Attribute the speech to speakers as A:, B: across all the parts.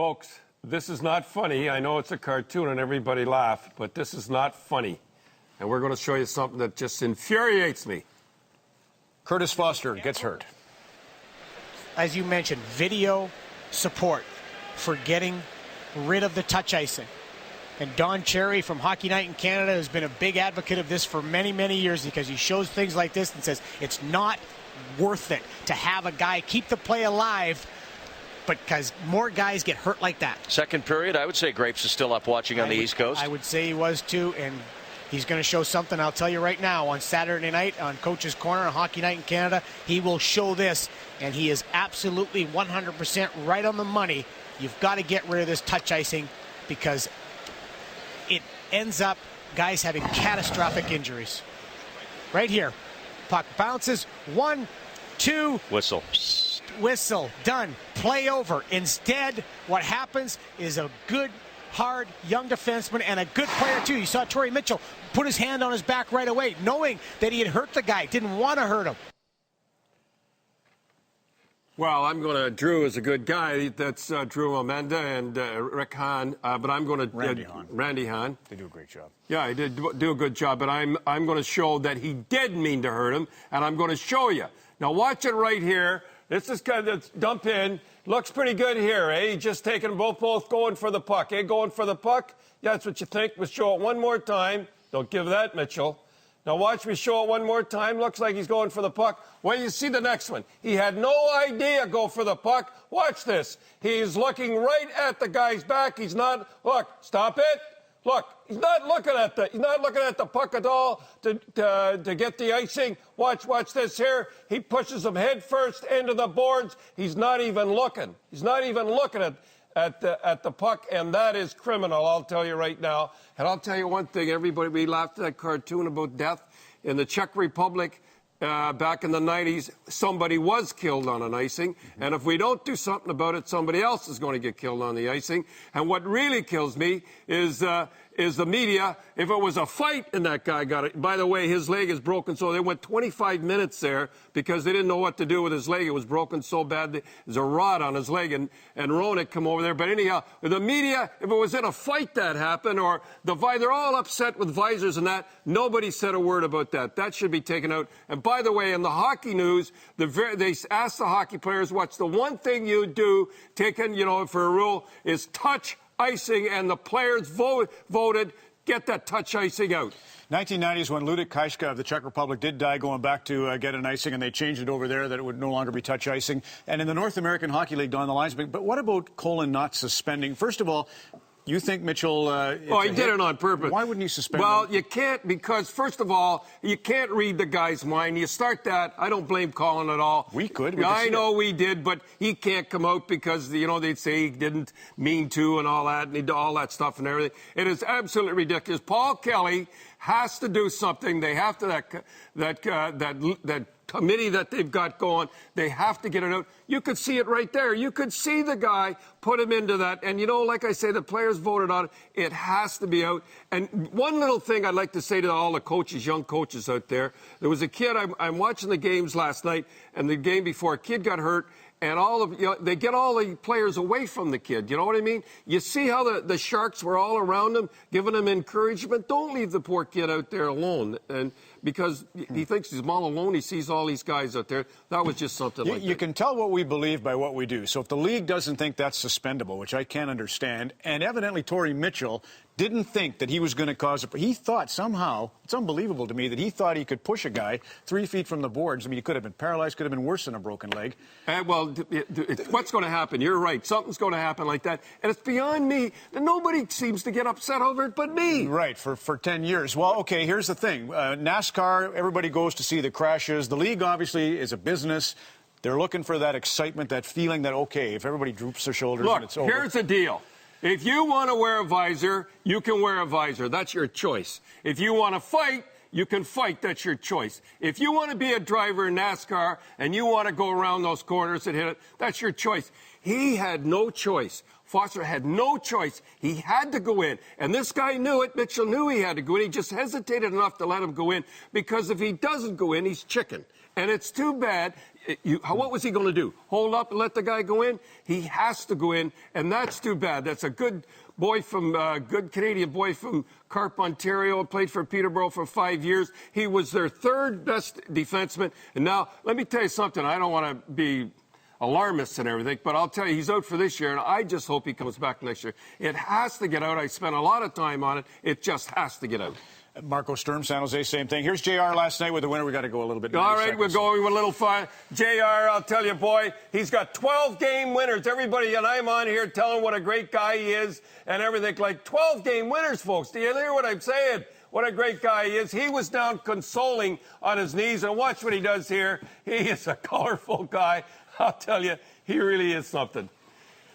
A: Folks, this is not funny. I know it's a cartoon and everybody laughed, but this is not funny. And we're going to show you something that just infuriates me.
B: Curtis Foster gets hurt.
C: As you mentioned, video support for getting rid of the touch icing. And Don Cherry from Hockey Night in Canada has been a big advocate of this for many, many years because he shows things like this and says it's not worth it to have a guy keep the play alive, but because more guys get hurt like that.
D: Second period, I would say Grapes is still up watching on the East Coast.
C: I would say he was too, and he's going to show something. I'll tell you right now, on Saturday night on Coach's Corner on Hockey Night in Canada, he will show this, and he is absolutely 100% right on the money. You've got to get rid of this touch icing because it ends up guys having catastrophic injuries. Right here, puck bounces, 1, 2.
D: Whistle.
C: Whistle, done, play over. Instead, what happens is a good, hard, young defenseman and a good player, too. You saw Torrey Mitchell put his hand on his back right away, knowing that he had hurt the guy, didn't want to hurt him.
A: Well, Drew is a good guy. That's Drew Amanda and Rick Hahn, but I'm going to... Randy Hahn.
B: They do a great job.
A: Yeah, he did do a good job, but I'm going to show that he did mean to hurt him, and I'm going to show you. Now, watch it right here. This is kind of dump in. Looks pretty good here, eh? Just taking both going for the puck, eh? Going for the puck? Yeah, that's what you think. We'll show it one more time. Don't give that, Mitchell. Now watch me show it one more time. Looks like he's going for the puck. Well, you see the next one. He had no idea go for the puck. Watch this. He's looking right at the guy's back. He's not. Look, stop it. Look, he's not looking at the puck at all to get the icing. Watch this here. He pushes him head first into the boards. He's not even looking. He's not even looking at the puck, and that is criminal, I'll tell you right now. And I'll tell you one thing, everybody, we laughed at that cartoon about death. In the Czech Republic, back in the 90s, somebody was killed on an icing. And if we don't do something about it, somebody else is going to get killed on the icing. And what really kills me is the media. If it was a fight and that guy got it, by the way, his leg is broken, so they went 25 minutes there because they didn't know what to do with his leg. It was broken so bad, there's a rod on his leg, and Ronick come over there. But anyhow, the media, if it was in a fight that happened, or they're all upset with visors and that, nobody said a word about that. That should be taken out. And by the way, in the hockey news, they asked the hockey players, what's the one thing you do, taken, for a rule, is touch icing, and the players voted, get that touch icing out.
B: 1990s, when Ludek Kajka of the Czech Republic did die going back to get an icing, and they changed it over there that it would no longer be touch icing. And in the North American Hockey League, Don, the lines, but what about Colin not suspending? First of all, you think Mitchell...
A: he did it on purpose.
B: Why wouldn't he suspend him?
A: Well, you can't, because, first of all, you can't read the guy's mind. You start that. I don't blame Colin at all.
B: We could.
A: I know we did, but he can't come out because, they'd say he didn't mean to and all that, and he did all that stuff and everything. It is absolutely ridiculous. Paul Kelly has to do something. They have to, that committee that they've got going, they have to get it out. You could see it right there. You could see the guy put him into that. And, like I say, the players voted on it. It has to be out. And one little thing I'd like to say to all the coaches, young coaches out there, there was a kid, I'm watching the games last night, and the game before, a kid got hurt, and they get all the players away from the kid. You know what I mean? You see how the Sharks were all around him, giving him encouragement. Don't leave the poor kid out there alone. And because he thinks he's all alone, he sees all these guys out there. That was just something like that.
B: You can tell what we believe by what we do. So if the league doesn't think that's suspendable, which I can't understand, and evidently Torrey Mitchell didn't think that he was going to cause he thought somehow, it's unbelievable to me, that he thought he could push a guy 3 feet from the boards. I mean, he could have been paralyzed, could have been worse than a broken leg.
A: What's going to happen? You're right. Something's going to happen like that. And it's beyond me. Nobody seems to get upset over it but me.
B: Right, for 10 years. Well, okay, here's the thing. NASCAR, everybody goes to see the crashes. The league, obviously, is a business. They're looking for that excitement, that feeling that, okay, if everybody droops their shoulders and it's over.
A: Look, here's the deal. If you want to wear a visor, you can wear a visor. That's your choice. If you want to fight, you can fight. That's your choice. If you want to be a driver in NASCAR and you want to go around those corners and hit it, that's your choice. He had no choice. Foster had no choice. He had to go in. And this guy knew it. Mitchell knew he had to go in. He just hesitated enough to let him go in, because if he doesn't go in, he's chicken. And it's too bad. What was he going to do? Hold up and let the guy go in? He has to go in, and that's too bad. That's a good boy from good Canadian boy from Carp, Ontario. Played for Peterborough for 5 years. He was their third best defenseman. And now, let me tell you something. I don't want to be alarmist and everything, but I'll tell you, he's out for this year, and I just hope he comes back next year. It has to get out. I spent a lot of time on it. It just has to get out.
B: Marco Sturm, San Jose, same thing. Here's JR last night with the winner. We got to go a little bit.
A: All right, we're going with a little fun. JR, I'll tell you, boy, he's got 12 game winners. Everybody, and I'm on here telling what a great guy he is and everything. Like 12 game winners, folks. Do you hear what I'm saying? What a great guy he is. He was down consoling on his knees, and watch what he does here. He is a colorful guy. I'll tell you, he really is something.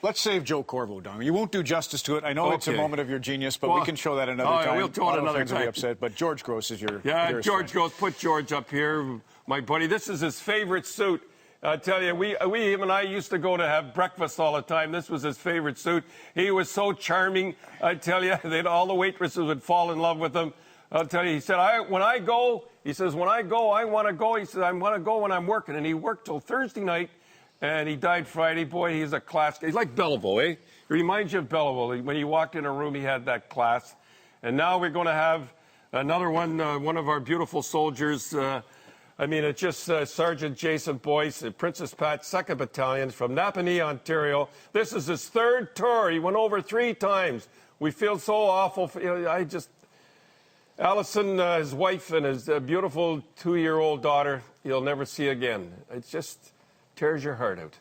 B: Let's save Joe Corvo, Dom. You won't do justice to it. I know it's a moment of your genius, but we can show that another time.
A: We'll do it another time.
B: Will be upset, but George Gross is your
A: George Gross. Put George up here, my buddy. This is his favorite suit. I tell you, him and I used to go to have breakfast all the time. This was his favorite suit. He was so charming. I tell you, all the waitresses would fall in love with him. I'll tell you, he said, when I go, I want to go. He said, I want to go when I'm working. And he worked till Thursday night. And he died Friday. Boy, he's a class guy. He's like Belleville, eh? He reminds you of Belleville. When he walked in a room, he had that class. And now we're going to have another one of our beautiful soldiers. It's just Sergeant Jason Boyce, Princess Pat, 2nd Battalion from Napanee, Ontario. This is his third tour. He went over 3 times. We feel so awful. Allison, his wife, and his beautiful 2-year-old daughter, he'll never see again. It's just tears your heart out.